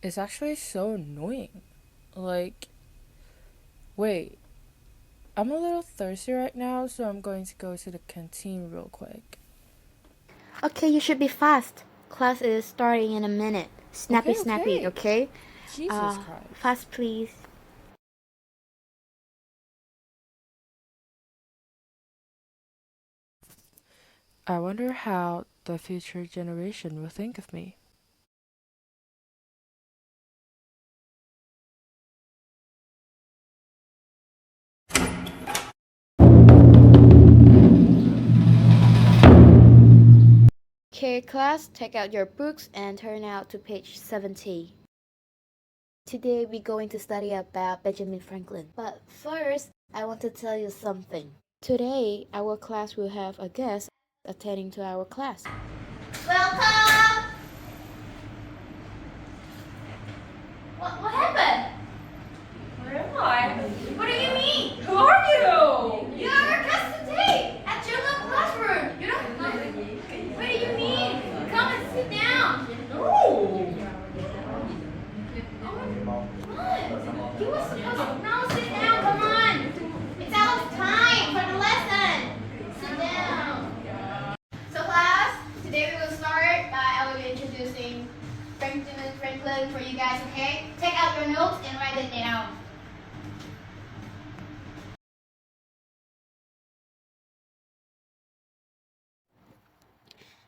It's actually so annoying. Like, wait, I'm a little thirsty right now, so I'm going to go to the canteen real quick. Okay, you should be fast. Class is starting in a minute. Snappy, snappy, okay? Jesus Christ. Fast, please. I wonder how the future generation will think of me. Okay, class, take out your books and turn out to page 70. Today we're going to study about Benjamin Franklin. But first, I want to tell you something. Today, our class will have a guest attending to our class. Welcome! What happened? Where am I? What do you mean? Who are you? You are our guest today at your little classroom. You don't know. What do you mean? Come and sit down. No. Come on. You were supposed to now sit down. Come on. It's out of time for the lesson. Sit down. So class, today we will start by I will be introducing Benjamin Franklin for you guys, okay? Take out your notes and write it down.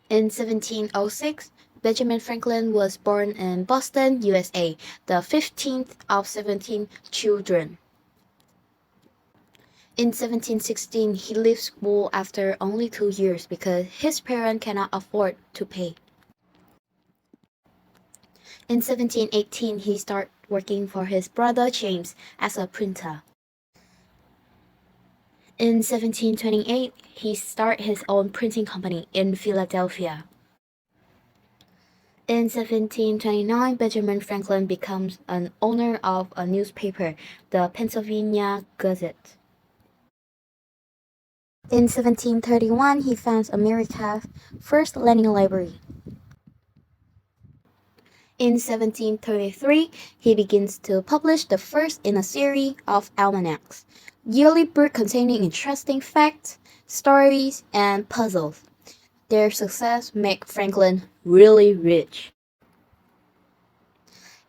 In 1706, Benjamin Franklin was born in Boston, USA, the 15th of 17 children. In 1716, he leaves school after only 2 years because his parents cannot afford to pay. In 1718, he started working for his brother James as a printer. In 1728, he started his own printing company in Philadelphia. In 1729, Benjamin Franklin becomes an owner of a newspaper, the Pennsylvania Gazette. In 1731, he founds America's first lending library. In 1733, he begins to publish the first in a series of almanacs, yearly book containing interesting facts, stories, and puzzles. Their success made Franklin really rich.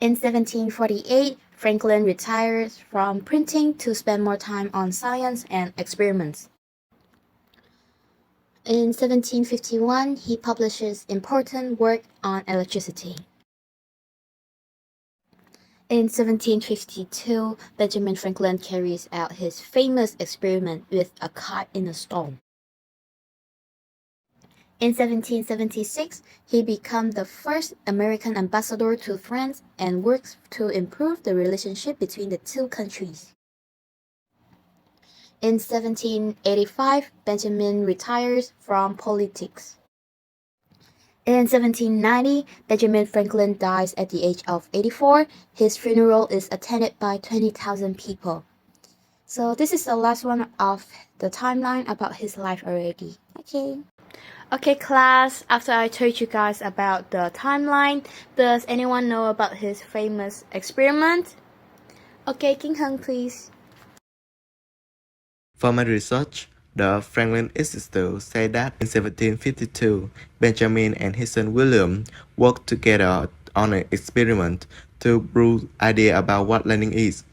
In 1748, Franklin retires from printing to spend more time on science and experiments. In 1751, he publishes important work on electricity. In 1752, Benjamin Franklin carries out his famous experiment with a kite in a storm. In 1776, he becomes the first American ambassador to France and works to improve the relationship between the two countries. In 1785, Benjamin retires from politics. In 1790, Benjamin Franklin dies at the age of 84. His funeral is attended by 20,000 people. So this is the last one of the timeline about his life already. Okay, class, after I told you guys about the timeline, does anyone know about his famous experiment? Okay, King Hung, please. For my research, the Franklin Institute said that in 1752, Benjamin and his son William worked together on an experiment to prove idea about what lightning is.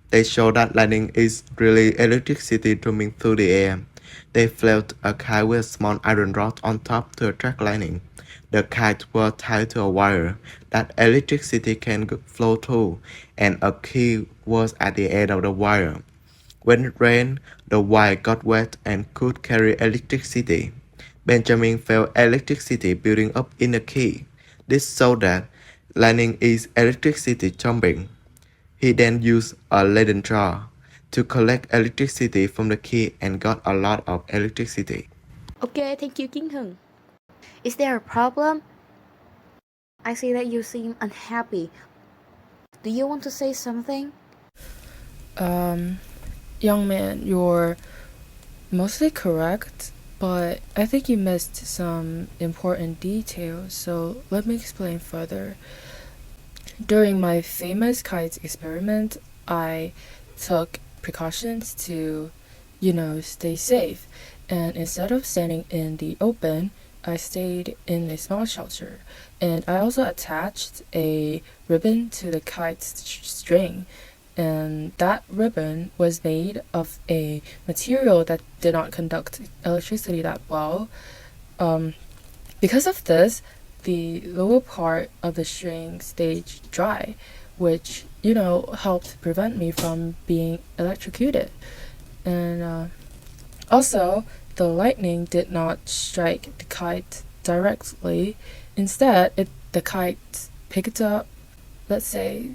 They showed that lightning is really electricity roaming through the air. They float a kite with a small iron rod on top to attract lightning. The kite was tied to a wire that electricity can flow through, and a key was at the end of the wire. When it rained, the wire got wet and could carry electricity. Benjamin felt electricity building up in the key. This showed that lightning is electricity jumping. He then used a Leyden jar to collect electricity from the key and got a lot of electricity. Okay, thank you, King Hưng. Is there a problem? I see that you seem unhappy. Do you want to say something? Young man, you're mostly correct, but I think you missed some important details, so let me explain further. During my famous kite experiment, I took precautions to, stay safe, and instead of standing in the open, I stayed in a small shelter, and I also attached a ribbon to the kite string, and that ribbon was made of a material that did not conduct electricity that well. Because of this, the lower part of the string stayed dry, which, helped prevent me from being electrocuted. And also, the lightning did not strike the kite directly. Instead, the kite picked up, let's say,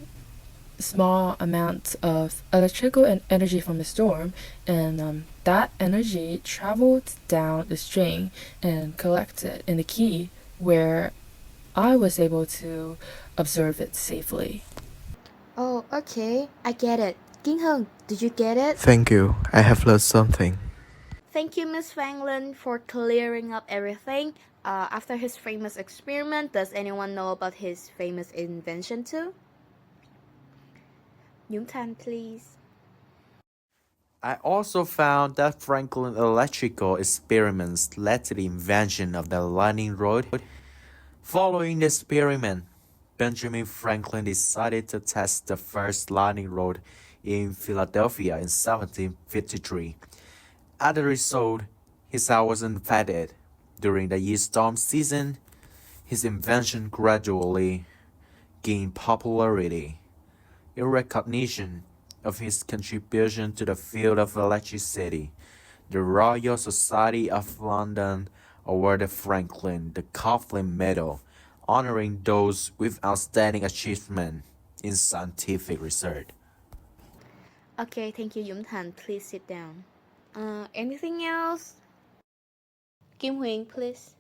small amounts of electrical energy from the storm, and that energy traveled down the string and collected in the key, where I was able to observe it safely. Oh, okay, I get it. King Hưng, did you get it? Thank you. I have learned something. Thank you, Miss Franklin, for clearing up everything. After his famous experiment, does anyone know about his famous invention too? Yung Tan, please. I also found that Franklin's electrical experiments led to the invention of the lightning rod. Following the experiment, Benjamin Franklin decided to test the first lightning rod in Philadelphia in 1753. As a result, his house was infected. During the year storm season, his invention gradually gained popularity. In recognition of his contribution to the field of electricity, the Royal Society of London awarded Franklin the Coughlin Medal, honoring those with outstanding achievement in scientific research. Okay, thank you, Yung Tan. Please sit down. Anything else? Kim Huyen, please.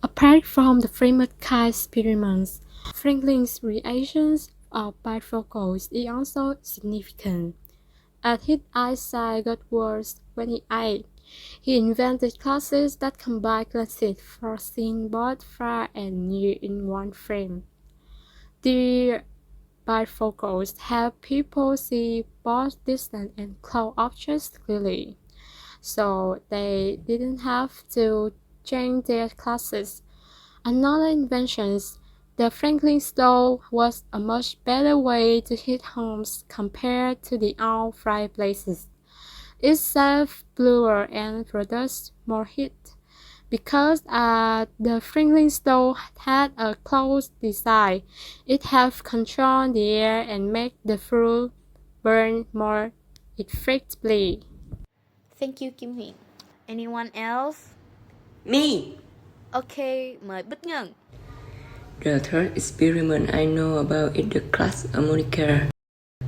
Apart from the famous kite experiments, Franklin's reactions of bifocals is also significant. As his eyesight got worse when he ate, he invented glasses that combine glasses for seeing both far and near in one frame. The bifocals help people see both distant and close objects clearly, so they didn't have to change their glasses. Another invention, the Franklin stove, was a much better way to heat homes compared to the old fireplaces. It serves bluer and produced more heat. Because the Franklin stove had a closed design, it helped control the air and make the food burn more effectively. Thank you, Kim Huyen. Anyone else? Me! Okay, mời Bích Ngân. The third experiment I know about is the class harmonica.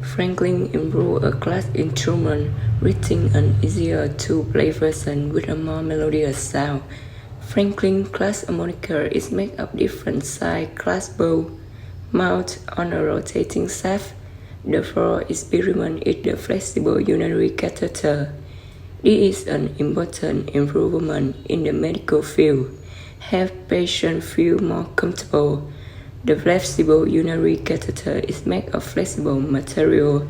Franklin improved a class instrument, writing an easier to play version with a more melodious sound. Franklin's class harmonica is made of different size glass bowl, mounted on a rotating shaft. The fourth experiment is the flexible urinary catheter. This is an important improvement in the medical field. Help patients feel more comfortable. The flexible urinary catheter is made of flexible material,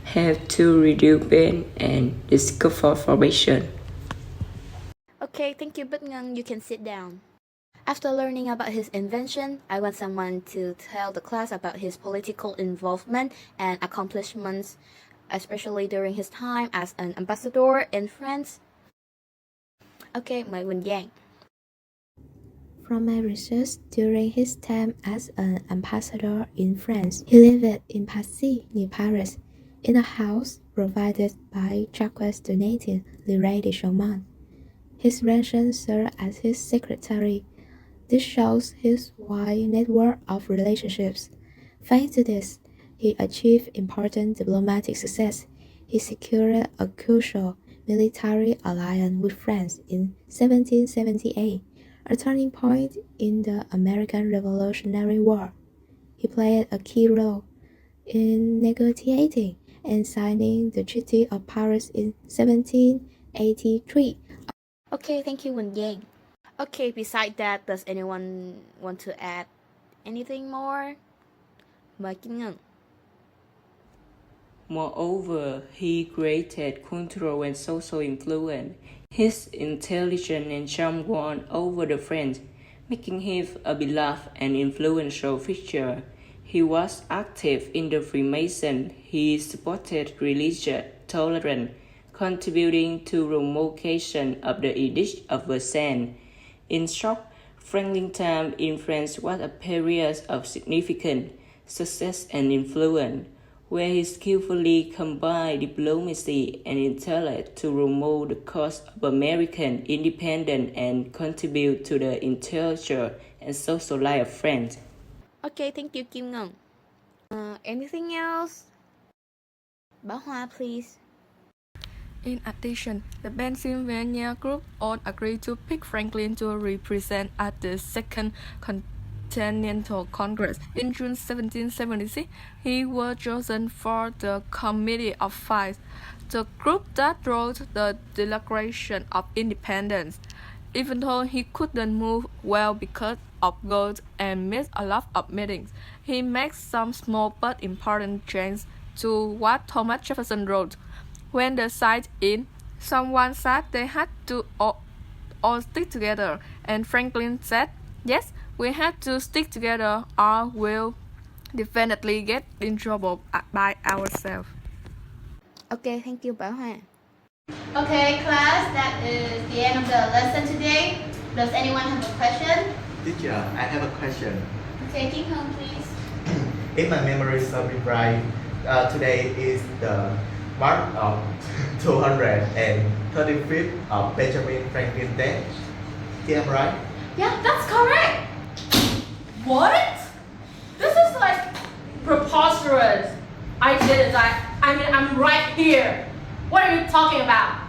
help to reduce pain and discomfort for patients. Okay, thank you, Bích Ngân. You can sit down. After learning about his invention, I want someone to tell the class about his political involvement and accomplishments, especially during his time as an ambassador in France. Ok, mời Quỳnh Giang. From my research, during his time as an ambassador in France, he lived in Passy, near Paris, in a house provided by Jacques Donatin, Lire de Chaumont. His grandson served as his secretary. This shows his wide network of relationships. Thanks to this, he achieved important diplomatic success. He secured a crucial military alliance with France in 1778, a turning point in the American Revolutionary War. He played a key role in negotiating and signing the Treaty of Paris in 1783. Okay, thank you, Quỳnh Giang. Okay, besides that, does anyone want to add anything more? Mời Kim Ngân. Moreover, he created cultural and social influence. His intelligence and charm won over the French, making him a beloved and influential figure. He was active in the Freemason. He supported religious tolerance, contributing to promulgation of the Edict of Versailles. In short, Franklin's time in France was a period of significant success and influence, where he skillfully combined diplomacy and intellect to promote the cause of American independence and contribute to the intellectual and social life of France. Okay, thank you, Kim Ngân. Anything else? Bảo Hoa, please. In addition, the Pennsylvania group all agreed to pick Franklin to represent at the Second Continental Congress. In June 1776, he was chosen for the Committee of Five, the group that wrote the Declaration of Independence. Even though he couldn't move well because of gout and missed a lot of meetings, he made some small but important changes to what Thomas Jefferson wrote. When they signed in, someone said they had to all stick together, and Franklin said, yes, we have to stick together or we'll definitely get in trouble by ourselves. Okay, thank you, Bảo Hoa. Okay, class, that is the end of the lesson today. Does anyone have a question? Teacher, I have a question. Okay, Kim Hong, please. If my memory serves me right, today is the mark of 235th of Benjamin Franklin's death. Am I right? Yeah, that's correct. What? This is like preposterous. I didn't die. I mean, I'm right here. What are you talking about?